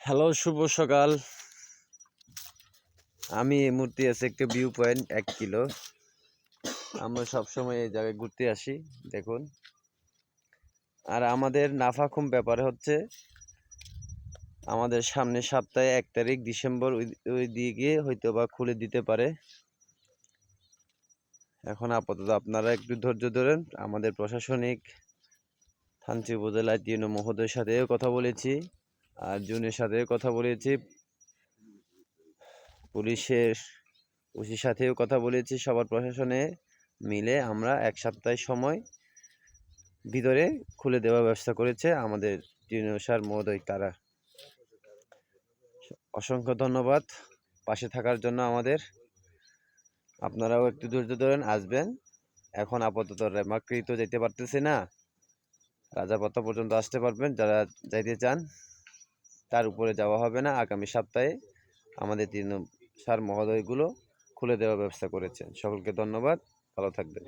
Hello, শুভ সকাল। আমি এই মুহূর্তে আছি একটা ভিউ পয়েন্ট 1 কিলো। আমরা সবসময় এই জায়গায় ঘুরতে আসি দেখুন। আর আমাদের নাফাখুম ব্যাপার হচ্ছে আমাদের সামনের সপ্তাহে 1 তারিখ ডিসেম্বর ওই দিকে হয়তো বা খুলে দিতে পারে। এখন আপাতত আপনারা একটু ধৈর্য ধরেন। আমাদের প্রশাসনিক থানচি উপজেলা টিএনও মহোদয়ের সাথেও কথা বলেছি, আর জুনের সাথেও কথা বলেছি, পুলিশের ওসির সাথেও কথা বলেছি। সবার প্রশাসনে মিলে আমরা 1 সপ্তাহ সময় ভিতরে খুলে দেওয়ার ব্যবস্থা করেছে আমাদের টিএনও স্যার মহোদয়। তারা অসংখ্য ধন্যবাদ পাশে থাকার জন্য আমাদের। আপনারাও একটু ধৈর্য ধরেন, আসবেন। এখন আপাতত রেমাক্রিত যেতে পারতেছি না, রাজাপথা পর্যন্ত আসতে পারবেন যারা যাইতে চান। তার উপরে যাওয়া হবে না। আগামী সপ্তাহে আমাদের টিএনও স্যার মহোদয়গুলো খুলে দেওয়ার ব্যবস্থা করেছেন। সকলকে ধন্যবাদ, ভালো থাকবেন।